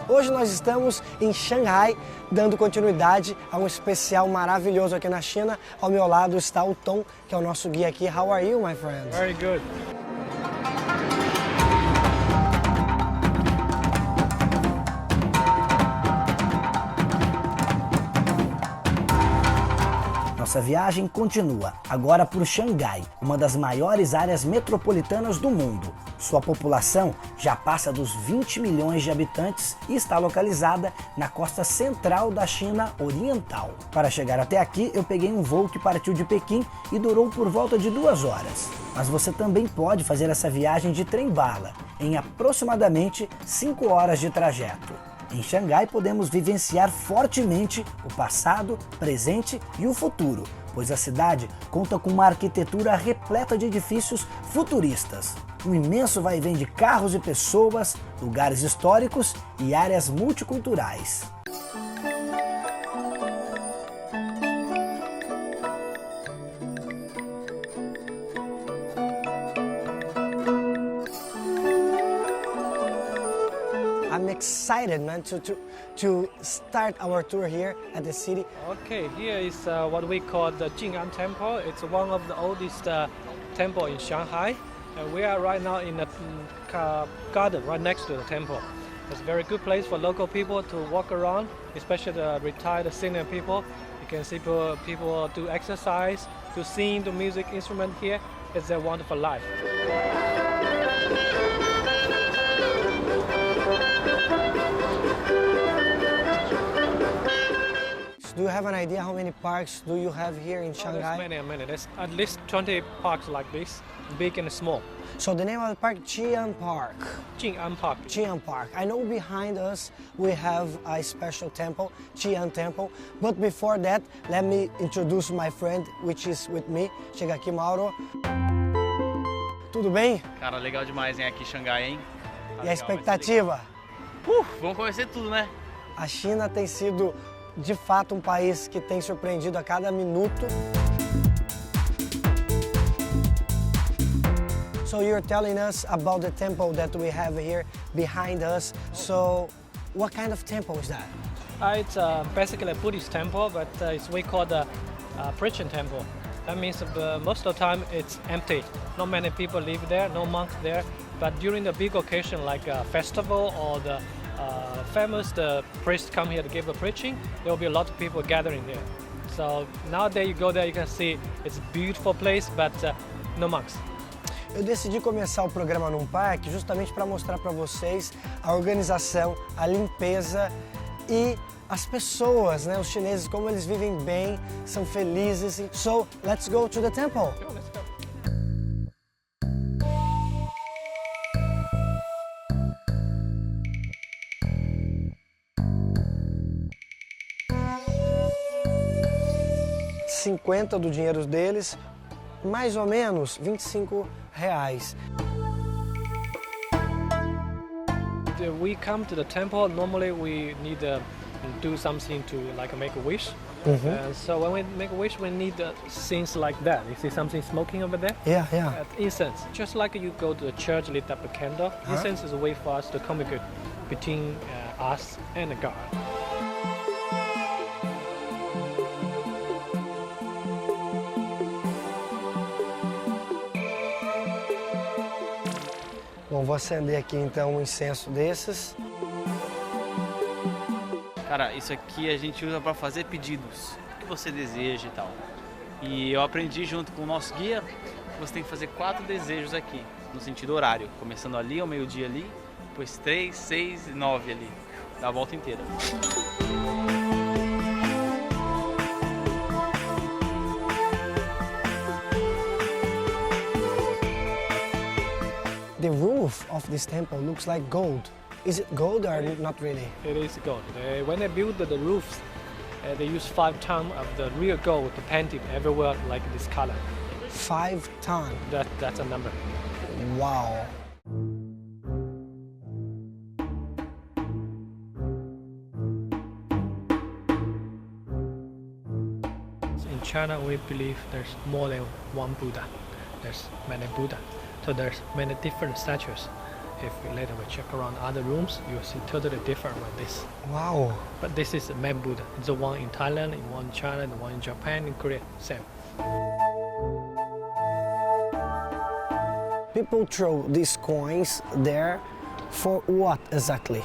Hoje nós estamos em Xangai, dando continuidade a um especial maravilhoso aqui na China. Ao meu lado está o Tom, que é o nosso guia aqui. How are you, my friend? Very good. Nossa viagem continua, agora por Xangai, uma das maiores áreas metropolitanas do mundo. Sua população já passa dos 20 milhões de habitantes e está localizada na costa central da China Oriental. Para chegar até aqui, eu peguei um voo que partiu de Pequim e durou por volta de 2 horas. Mas você também pode fazer essa viagem de trem-bala, em aproximadamente 5 horas de trajeto. Em Xangai podemos vivenciar fortemente o passado, presente e o futuro, pois a cidade conta com uma arquitetura repleta de edifícios futuristas. Um imenso vai-vem de carros e pessoas, lugares históricos e áreas multiculturais. I'm excited, man, to start our tour here at the city. Okay, here is what we call the Jing'an Temple. It's one of the oldest temple in Shanghai. And we are right now in the garden right next to the temple. It's a very good place for local people to walk around, especially the retired senior people. You can see people do exercise, to sing, to music instrument here. It's a wonderful life. Do you have an idea how many parks do you have here in Shanghai? There's many. There's at least 20 parks like this, big and small. So the name of the park, Qian Park. Jing'an Park. Qian Park. I know behind us we have a special temple, Qian Temple. But before that, let me introduce my friend, which is with me. Chega aqui, Mauro. Tudo bem? Cara, legal demais, hein, aqui em Xangai, hein? Tá E a legal, expectativa? vamos conhecer tudo, né? A China tem sido, de fato, um país que tem surpreendido a cada minuto. So you're telling us about the temple that we have here behind us. So what kind of temple is that? It's basically a Buddhist temple, but it's we call the preaching temple. That means most of the time it's empty. Not many people live there, no monks there. But during the big occasion like a festival or the the priest come here to give a preaching, there will be a lot of people gathering there. So nowadays you go there, you can see it's a beautiful place, but no monks. Eu decidi começar o programa num parque justamente para mostrar para vocês a organização, a limpeza e as pessoas, né, os chineses, como eles vivem bem, são felizes. So, let's go to the temple. Let's go. $50 do dinheiro deles, mais ou menos R$25. We come to the temple, normally we need to do something to like make a wish. So when we make a wish, we need things like that. You see something smoking over there? Yeah. Incense. Just like you go to the church, lit up a candle. Incense is a way for us to communicate between us and God. Bom, vou acender aqui então um incenso desses. Cara, isso aqui a gente usa para fazer pedidos, o que você deseja e tal. E eu aprendi junto com o nosso guia que você tem que fazer 4 desejos aqui, no sentido horário. Começando ali, ao meio-dia ali, depois 3, 6 e 9 ali. Dá a volta inteira. The roof of this temple looks like gold. Is it gold or not really? It is gold. When they build the roofs, they use 5 tons of the real gold to paint it everywhere like this color. 5 tons. That's a number. Wow. In China, we believe there's more than one Buddha. There's many Buddha. So there's many different statues. if later we check around other rooms, you'll see totally different like this. Uau! But this is man Buddha. It's the one in Thailand, the one in China, the one in Japan, in Korea, same. People throw these coins there for what exactly?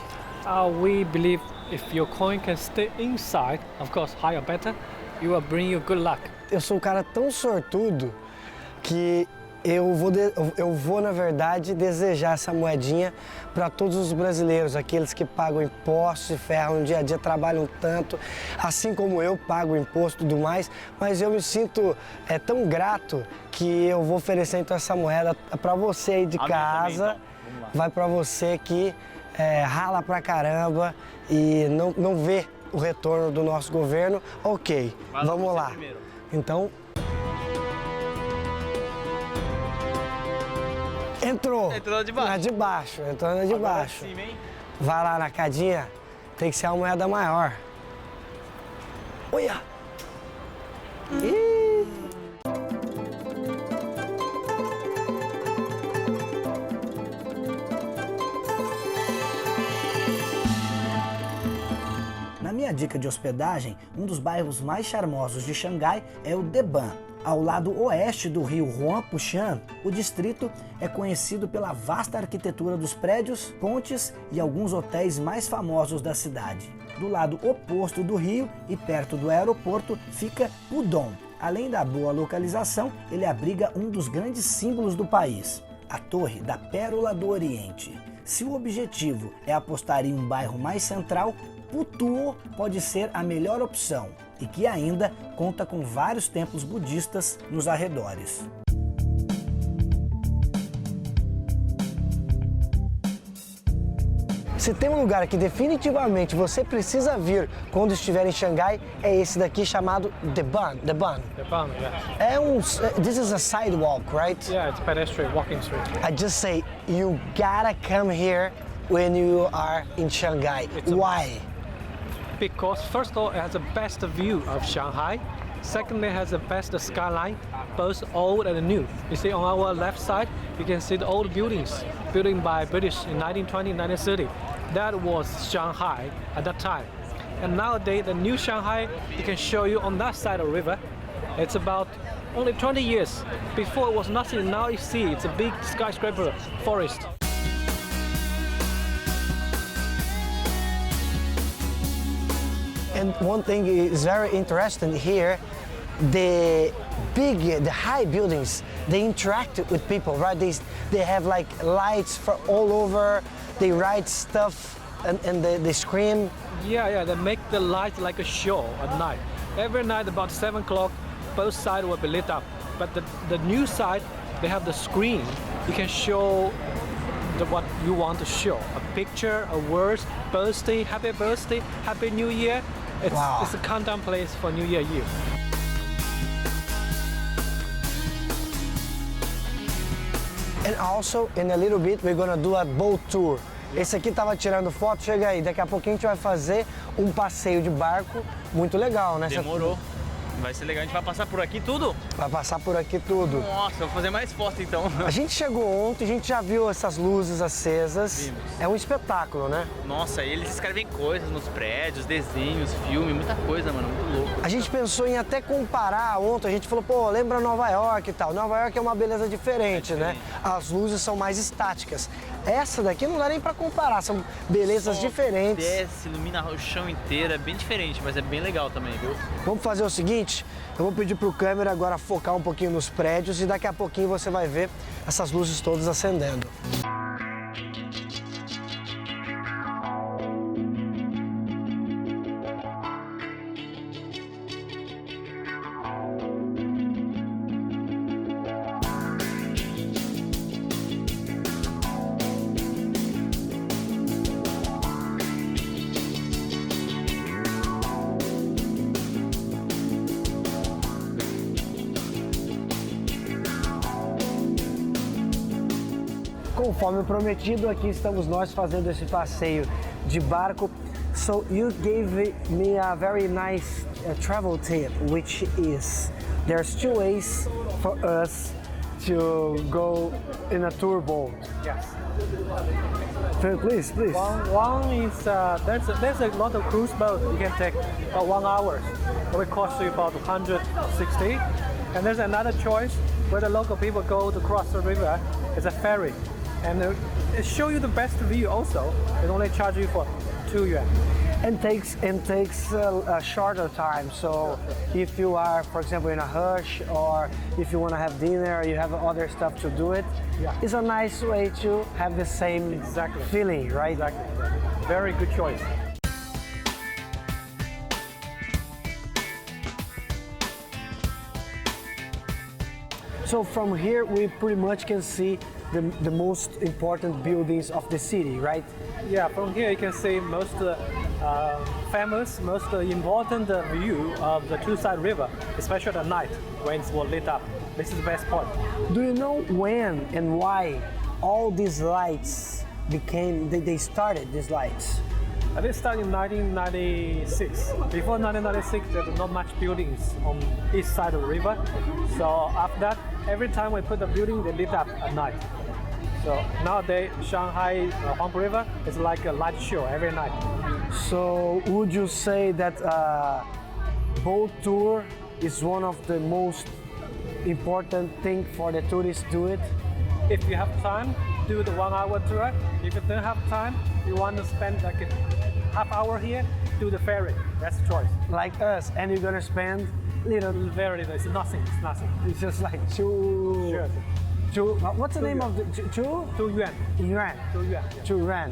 We believe if your coin can stay inside, of course, higher better, it will bring you good luck. Eu sou um cara tão sortudo que eu vou, na verdade, desejar essa moedinha para todos os brasileiros, aqueles que pagam impostos e ferram no dia a dia, trabalham tanto, assim como eu pago imposto e tudo mais, mas eu me sinto tão grato que eu vou oferecer então essa moeda para você aí de casa, também, então. vai para você que rala pra caramba e não vê o retorno do nosso governo. Ok, vamos lá. Primeiro. Então, entrou Entrou de baixo. na de baixo, entrou na de Agora baixo. cima, hein? Vai lá na cadinha, tem que ser a moeda maior. Olha! Ih! Na minha dica de hospedagem, um dos bairros mais charmosos de Xangai é o Deban. Ao lado oeste do rio Huangpu-Shan, o distrito é conhecido pela vasta arquitetura dos prédios, pontes e alguns hotéis mais famosos da cidade. Do lado oposto do rio e perto do aeroporto fica Pudong. Além da boa localização, ele abriga um dos grandes símbolos do país, a Torre da Pérola do Oriente. Se o objetivo é apostar em um bairro mais central, Putuo pode ser a melhor opção e que ainda conta com vários templos budistas nos arredores. Se tem um lugar que definitivamente você precisa vir quando estiver em Xangai, é esse daqui chamado Deban. Japan, yeah. This is a sidewalk, right? Yeah, it's pedestrian walking street. I just say you gotta come here when you are in Shanghai. Why? Because first of all, it has the best view of Shanghai. Secondly, it has the best skyline, both old and new. You see on our left side, you can see the old buildings, built by British in 1920, 1930. That was Shanghai at that time. And nowadays, the new Shanghai, you can show you on that side of the river. It's about only 20 years. Before it was nothing, now you see it's a big skyscraper forest. And one thing is very interesting here, the high buildings, they interact with people, right? They have like lights for all over, they write stuff and they scream. Yeah, they make the light like a show at night. Every night about 7 o'clock, both sides will be lit up. But the new side, they have the screen. You can show what you want to show. A picture, a words, birthday, happy new year. It's a countdown place for New Year Eve. And also, in a little bit, we're gonna do a boat tour. Esse aqui tava tirando foto, chega aí. Daqui a pouquinho a gente vai fazer um passeio de barco muito legal, né? Demorou. Vai ser legal, a gente vai passar por aqui tudo? Vai passar por aqui tudo. Nossa, vou fazer mais foto então. A gente chegou ontem, a gente já viu essas luzes acesas. Vimos. É um espetáculo, né? Nossa, eles escrevem coisas nos prédios, desenhos, filme, muita coisa, mano, muito louco. A gente pensou em até comparar ontem, a gente falou, pô, lembra Nova York e tal. Nova York é uma beleza diferente, né? As luzes são mais estáticas. Essa daqui não dá nem pra comparar, são belezas diferentes. Desce, ilumina o chão inteiro, é bem diferente, mas é bem legal também, viu? Vamos fazer o seguinte, eu vou pedir pro câmera agora focar um pouquinho nos prédios e daqui a pouquinho você vai ver essas luzes todas acendendo. Conforme prometido, aqui estamos nós fazendo esse passeio de barco. So you gave me a very nice travel tip, which is there's two ways for us to go in a tour boat. Yes. Please. One is there's a lot of cruise boat you can take about 1 hour. It will cost you about 160. And there's another choice where the local people go to cross the river. It's a ferry, and it show you the best view. Also, it only charge you for 2 yuan. And takes a shorter time. So if you are, for example, in a rush, or if you want to have dinner, you have other stuff to do it. Yeah. It's a nice way to have the same feeling, right? Exactly. Very good choice. So from here, we pretty much can see the most important buildings of the city, right? Yeah, from here you can see most famous, most important view of the two-side river, especially at night when it's well lit up. This is the best part. Do you know when and why all these lights they started, these lights? This started in 1996. Before 1996, there were not much buildings on east side of the river. So after that, every time we put the building, they lit up at night. So nowadays, Shanghai Huangpu River is like a light show every night. So would you say that boat tour is one of the most important thing for the tourists do it? If you have time, do the 1 hour tour. If you don't have time, you want to spend like a half hour here, do the ferry. That's the choice. Like us, and you're gonna spend Very little. It's nothing. It's just like two. What's the name of the 2 yuan. Yuan? 2 yuan. Yeah. 2 yuan.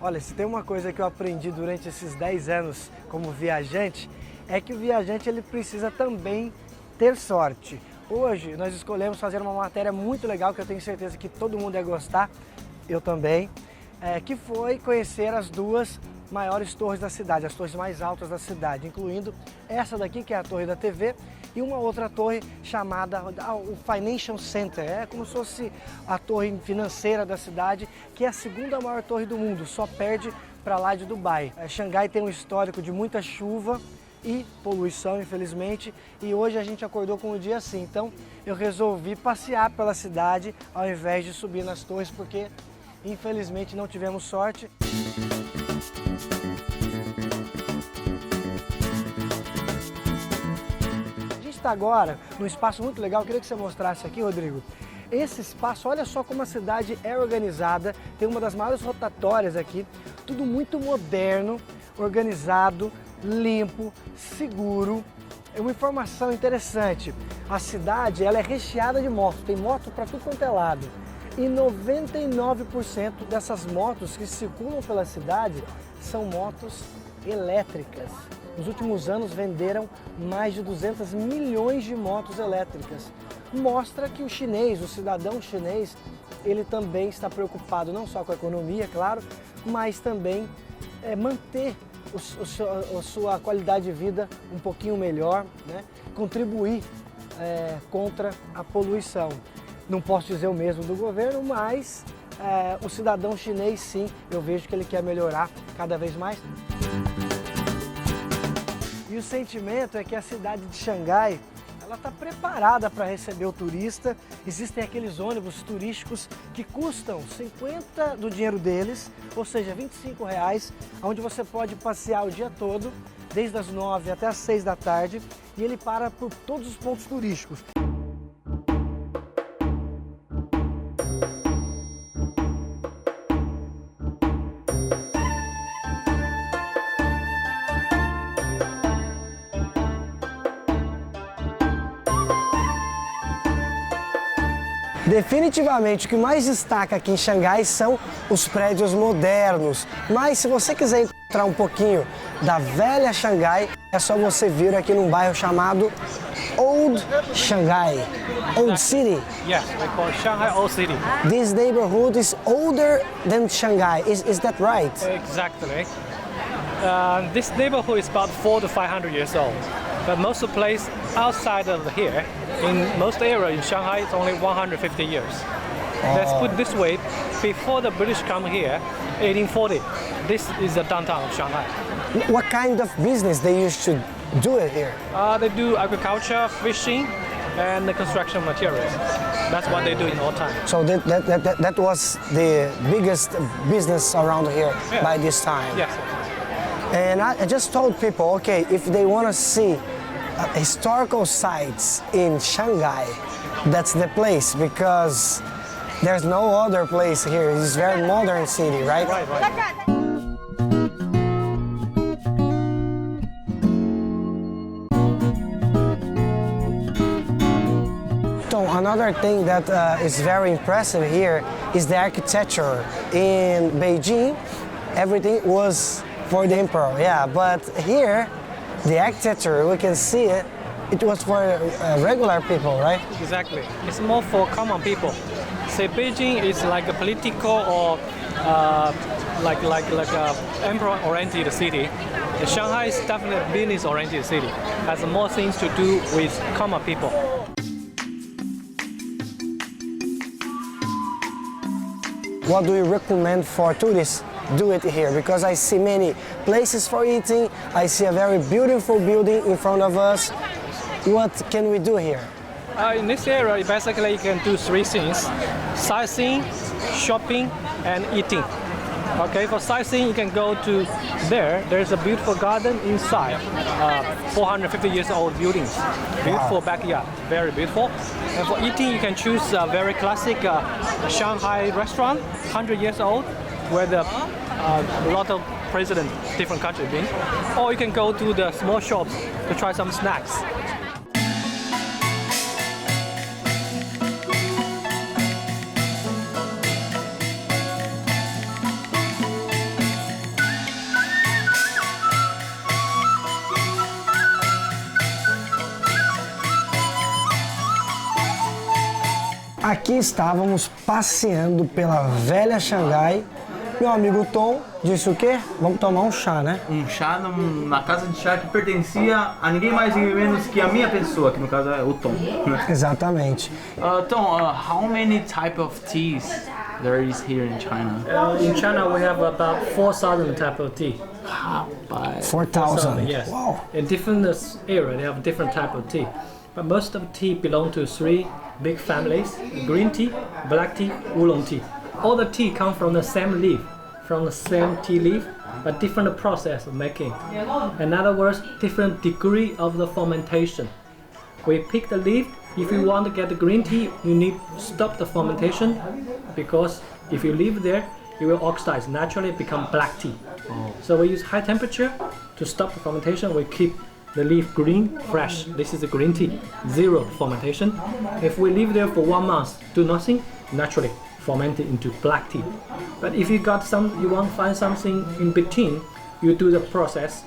Olha, se tem uma coisa que eu aprendi durante esses 10 anos como viajante, é que o viajante ele precisa também ter sorte. Hoje nós escolhemos fazer uma matéria muito legal que eu tenho certeza que todo mundo ia gostar, eu também, que foi conhecer as duas maiores torres da cidade, as torres mais altas da cidade, incluindo essa daqui que é a Torre da TV e uma outra torre chamada o Financial Center, é como se fosse a torre financeira da cidade, que é a segunda maior torre do mundo, só perde para lá de Dubai. Xangai tem um histórico de muita chuva e poluição, infelizmente, e hoje a gente acordou com um dia assim, então eu resolvi passear pela cidade ao invés de subir nas torres, porque infelizmente não tivemos sorte. Agora, num espaço muito legal, eu queria que você mostrasse aqui, Rodrigo. Esse espaço, olha só como a cidade é organizada, tem uma das maiores rotatórias aqui, tudo muito moderno, organizado, limpo, seguro. É uma informação interessante, a cidade ela é recheada de motos, tem moto para tudo quanto é lado. E 99% dessas motos que circulam pela cidade são motos elétricas. Nos últimos anos venderam mais de 200 milhões de motos elétricas. Mostra que o chinês, o cidadão chinês, ele também está preocupado não só com a economia, claro, mas também manter a sua qualidade de vida um pouquinho melhor, né? Contribuir contra a poluição. Não posso dizer o mesmo do governo, mas o cidadão chinês sim, eu vejo que ele quer melhorar cada vez mais. E o sentimento é que a cidade de Xangai, ela está preparada para receber o turista. Existem aqueles ônibus turísticos que custam 50 do dinheiro deles, ou seja, R$25, onde você pode passear o dia todo, desde as 9 até as 6 da tarde, e ele para por todos os pontos turísticos. Definitivamente o que mais destaca aqui em Xangai são os prédios modernos, mas se você quiser encontrar um pouquinho da velha Xangai, é só você vir aqui num bairro chamado Old Shanghai, Old City. Yes, we call it Shanghai Old City. This neighborhood is older than Shanghai, is that right? Exactly. This neighborhood is about 400 to 500 years old, but most of the place outside of here, in most areas in Shanghai, it's only 150 years. Let's put it this way, before the British come here, 1840, this is the downtown of Shanghai. What kind of business they used to do it here? They do agriculture, fishing, and the construction materials. That's what they do in all time. So that was the biggest business around here by this time. Yes. And I just told people, okay, if they want to see historical sites in Shanghai, that's the place, because there's no other place here. It's a very modern city, right? Right. So another thing that is very impressive here is the architecture. In Beijing, everything was for the emperor, yeah, but here, the architecture, we can see it, it was for regular people, right? Exactly. It's more for common people. Say Beijing is like a political or like a emperor-oriented city. Shanghai is definitely a business-oriented city. Has more things to do with common people. What do you recommend for tourists? Do it here, because I see many places for eating. I see a very beautiful building in front of us. What can we do here? In this area, basically you can do three things: sightseeing, shopping, and eating. Okay, for sightseeing, you can go to there. There's a beautiful garden inside, 450 years old buildings. Beautiful backyard, very beautiful. And for eating, you can choose a very classic Shanghai restaurant, 100 years old, where a lot of presidents, different countries been. Or you can go to the small shops to try some snacks. Aqui estávamos passeando pela velha Xangai. Meu amigo Tom disse o quê? Vamos tomar um chá, né? Um chá na casa de chá que pertencia a ninguém mais ninguém menos que a minha pessoa, que no caso é o Tom. Exatamente. Tom, how many type of teas there is here in China? In China, we have about 4,000 type of tea. 4,000. Yes. Wow. In different area, they have different type of tea. But most of tea belong to three big families: green tea, black tea, oolong tea. All the tea come from the same leaf, from the same tea leaf, but different process of making. In other words, different degree of the fermentation. We pick the leaf. If you want to get the green tea, you need to stop the fermentation, because if you leave there, it will oxidize, naturally become black tea. So we use high temperature to stop the fermentation. We keep the leaf green, fresh. This is a green tea, zero fermentation. If we leave there for 1 month, do nothing, naturally ferment it into black tea. But if you want to find something in between, you do the process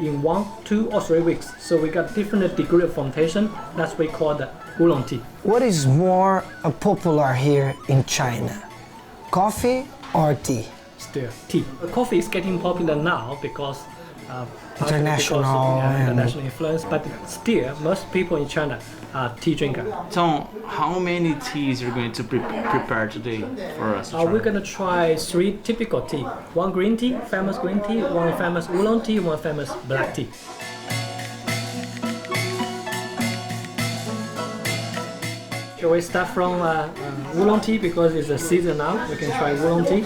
in 1, 2, or 3 weeks. So we got different degree of fermentation. That's what we call the oolong tea. What is more popular here in China? Coffee or tea? Still tea. Coffee is getting popular now because International international influence, but still most people in China are tea drinkers. Tom, how many teas you're going to prepare today for us? We're going to try 3 typical tea. 1 green tea, famous green tea, 1 famous oolong tea, 1 famous black tea. So we start from oolong tea because it's a season now. We can try oolong tea.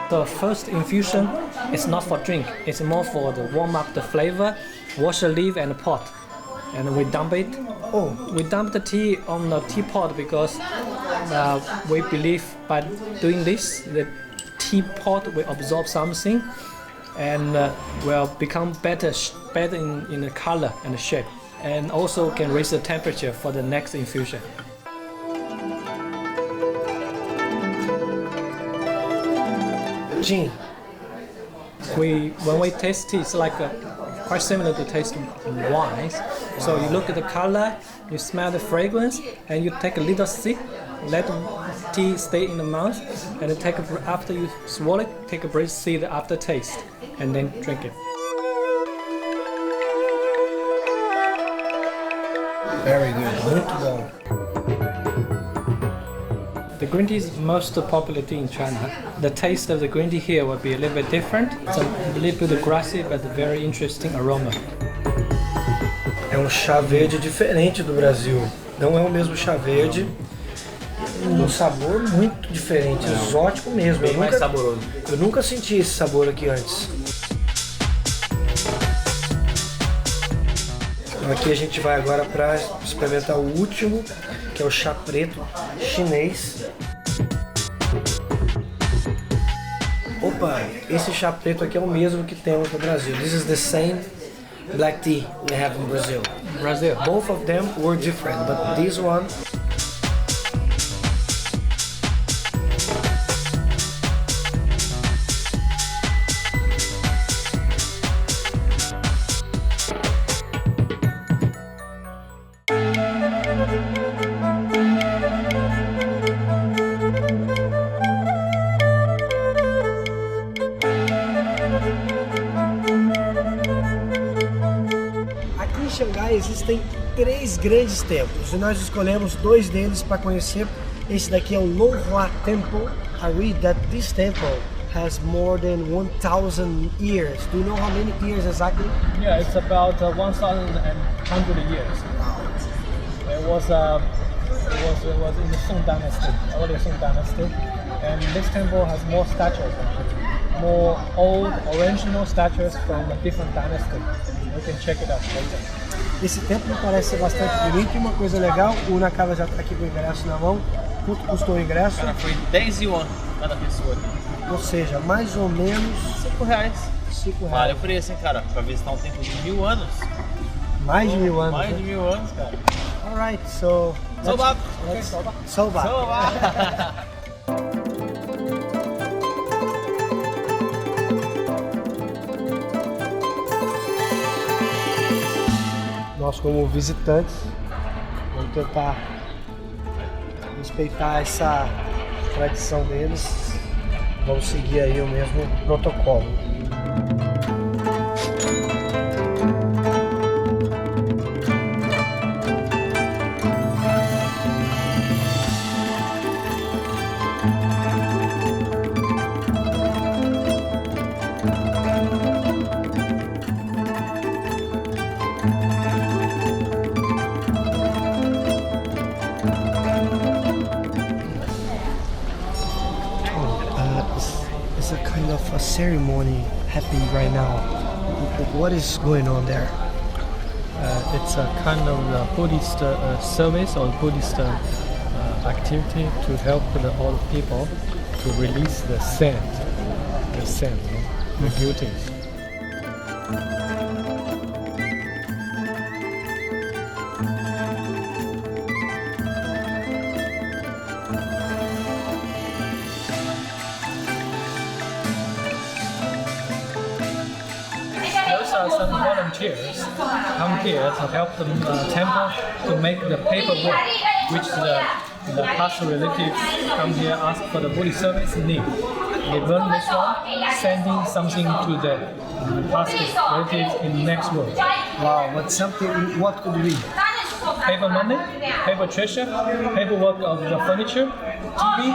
The first infusion is not for drink, it's more for the warm up the flavor, wash the leaf and the pot, and we dump it. We dump the tea on the teapot because we believe by doing this, the teapot will absorb something and will become better in the color and the shape, and also can raise the temperature for the next infusion. Gin. When we taste tea, it's like quite similar to taste wines. So you look at the color, you smell the fragrance, and you take a little sip, let the tea stay in the mouth, and then after you swallow it, take a breath, see the aftertaste, and then drink it. Very good, muito bom. The green tea is most popular tea in China. The taste of the green tea here will be a little bit different. It's a little bit grassy, but very interesting aroma. É um chá verde diferente do Brasil. Não é o mesmo chá verde. Um sabor muito diferente, exótico mesmo. Bem mais saboroso. Eu nunca senti esse sabor aqui antes. Aqui a gente vai agora para experimentar o último, que é o chá preto chinês. Opa, esse chá preto aqui é o mesmo que temos no Brasil. This is the same black tea we have in Brazil. Brazil. Both of them were different, but this one. Aqui em Xangai existem 3 grandes templos e nós escolhemos 2 deles para conhecer. Esse daqui é o Longhua Temple. I read that this temple has more than 1,000 years. Do you know how many years exactly? Yeah, it's about 1,100 years. It was in the Song Dynasty, early Song Dynasty, and this temple has more statues, more old original statues from a different dynasty. You can check it out later. Esse templo parece ser bastante bonito e uma coisa legal, o Nakaba já está aqui com o ingresso na mão. Quanto custou o ingresso? Cara, foi 10 yuan cada pessoa. Ou seja, mais ou menos R$5. 5 Vale reais. o preço, hein, cara? Pra visitar um templo de 1000 anos. Mais de 1000 anos. Mais né? de 1000 anos, cara. Alright, so Soba! Soba. Soba! Nós como visitantes vamos tentar respeitar essa tradição deles. Vamos seguir aí o mesmo protocolo. It's a kind of a ceremony happening right now. What is going on there? It's a kind of Buddhist service or Buddhist activity to help the old people to release the sand, the guilties. Those are some volunteers come here to help the temple to make the paperwork, which the past relatives come here ask for the Buddhist service need. They burn this one, sending something to the past relatives in the next world. Wow, what could be? Paper money, paper treasure, paperwork of the furniture, TV,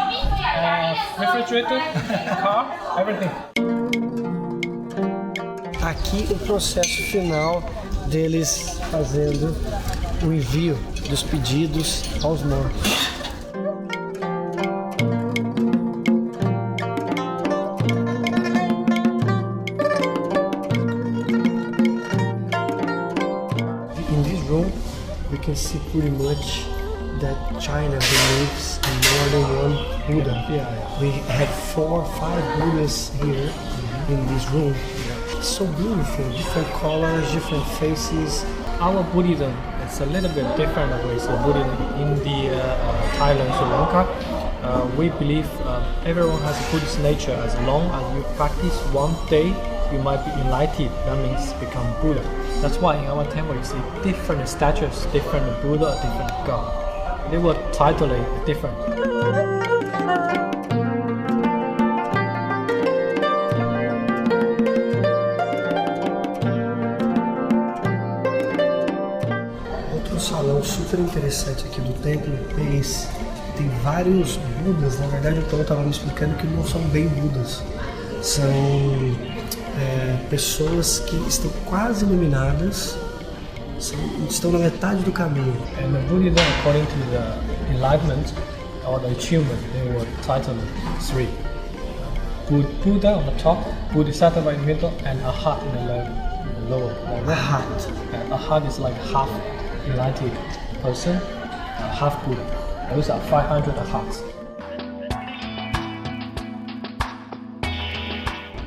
refrigerator, car, everything. Aqui o processo final deles fazendo o envio dos pedidos aos mortos. In this room, we can see pretty much that China believes in more than one Buddha. We have 4 or 5 Buddhas here in this room. It's so beautiful, different colors, different faces. Our Buddhism is a little bit different with the Buddhism in the Thailand, Sri Lanka. We believe everyone has a Buddhist nature as long as you practice one day you might be enlightened. That means become Buddha. That's why in our temple you see different statues, different Buddha, different God. They were totally different. Outro salão super interessante aqui do templo é esse. Tem vários Budas, na verdade o Tom estava me explicando que não são bem Budas. São pessoas que estão quase iluminadas, estão na metade do caminho. And the Buddhism, according to the enlightenment or the achievement, they were titled three. Buddha on the top, Bodhisattva in the middle, and Arhat in the lower. Arhat. And Arhat is like half enlightened person, half Buddha. Those are 500 Arhats.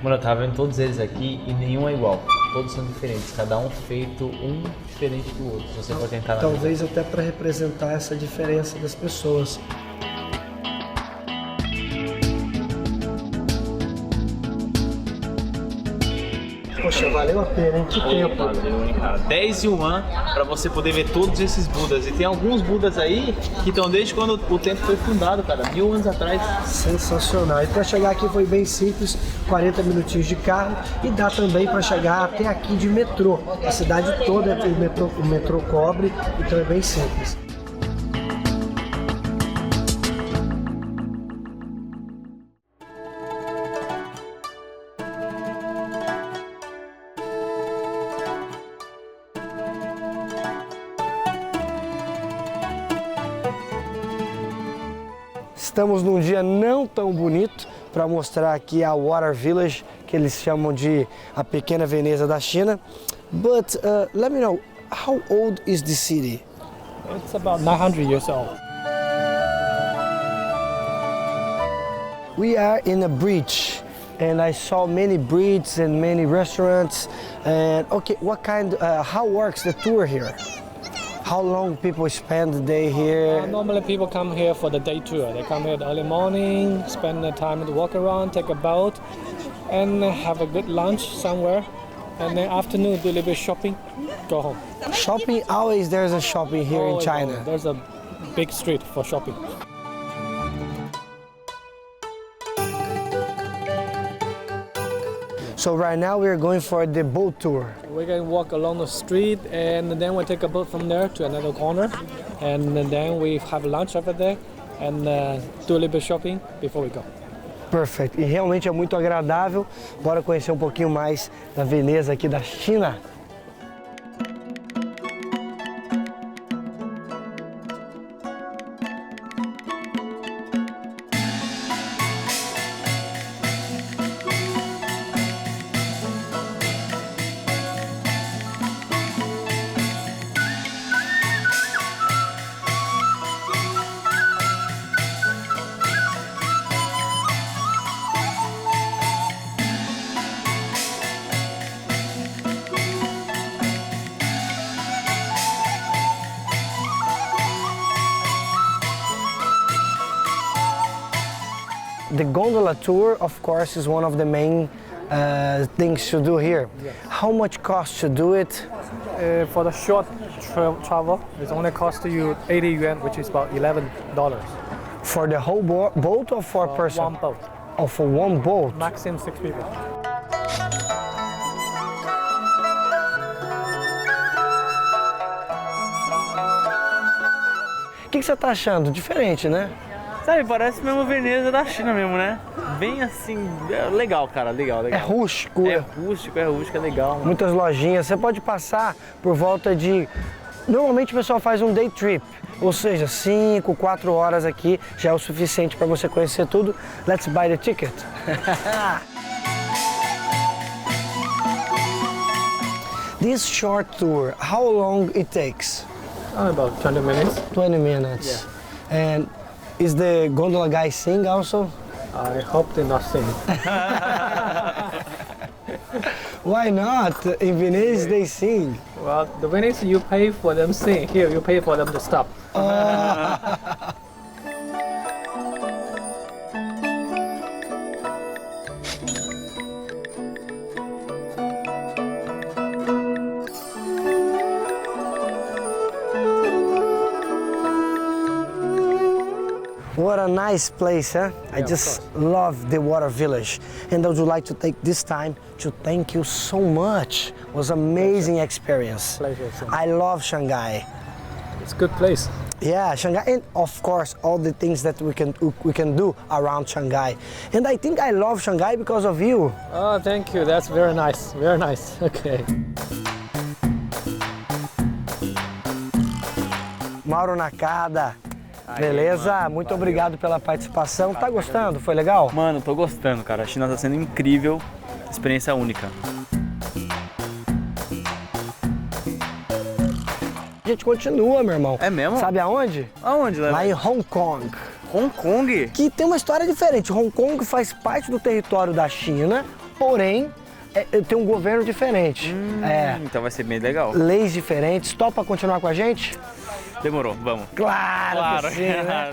Mano, eu tava vendo todos eles aqui e nenhum é igual. Todos são diferentes, cada um feito um diferente do outro. Se você for tentar Talvez até para representar essa diferença das pessoas. Poxa, valeu a pena, hein? Que tempo. Valeu, hein, cara. 10 yuan pra você poder ver todos esses Budas. E tem alguns Budas aí que estão desde quando o templo foi fundado, cara. 1000 anos atrás. Sensacional. E para chegar aqui foi bem simples, 40 minutinhos de carro. E dá também para chegar até aqui de metrô. A cidade toda o metrô cobre, então é bem simples. Estamos num dia não tão bonito para mostrar aqui a Water Village, que eles chamam de a pequena Veneza da China. But let me know, how old is the city? It's about 900 years old. We are in a bridge, and I saw many bridges and many restaurants. And okay, what kind? How works the tour here? How long people spend the day here? Normally people come here for the day tour. They come here early morning, spend the time to walk around, take a boat, and have a good lunch somewhere. And then afternoon do a little bit shopping, go home. Shopping, always there's a shopping here in China. There's a big street for shopping. So right now we are going for the boat tour. We can walk along the street and then we take a boat from there to another corner. And then we have lunch over there and do a little bit shopping before we go. Perfect. E realmente é muito agradável. Bora conhecer um pouquinho mais da Veneza aqui da China. The gondola tour, of course, is one of the main things to do here. Yes. How much cost to do it? For the short travel, it only costs you 80 yuan, which is about $11. For the whole boat or for a person? One boat. Oh, for one boat. Maximum 6 people. O que você está achando? Diferente, né? Sabe, parece mesmo Veneza da China mesmo, né? Bem assim, legal, cara, legal. É rústico. É rústico, é legal. Mano. Muitas lojinhas. Você pode passar por volta de... Normalmente o pessoal faz um day trip, ou seja, 5, 4 horas aqui já é o suficiente para você conhecer tudo. Let's buy the ticket. This short tour, how long it takes? About 20 minutes. 20 minutes. Yeah. And is the gondola guy sing also? I hope they not sing. Why not? In Venice they sing. Well, the Venice you pay for them sing. Here you pay for them to stop. a nice place, huh? I just love the water village. And I would like to take this time to thank you so much. It was an amazing experience. Pleasure. I love Shanghai. It's a good place. Yeah, Shanghai, and of course all the things that we can do around Shanghai. And I think I love Shanghai because of you. Oh, thank you. That's very nice. Very nice. Okay. Mauro Nakada. Beleza? Mano, Muito valeu. obrigado pela participação. Tá gostando? Foi legal? Mano, tô gostando, cara. A China tá sendo incrível, experiência única. A gente continua, meu irmão. É mesmo? Sabe aonde? Aonde, Léo? Lá em Hong Kong. Hong Kong? Que tem uma história diferente. Hong Kong faz parte do território da China, porém tem um governo diferente. Então vai ser bem legal. Leis diferentes. Topa continuar com a gente? Demorou, vamos. Claro que sim, né?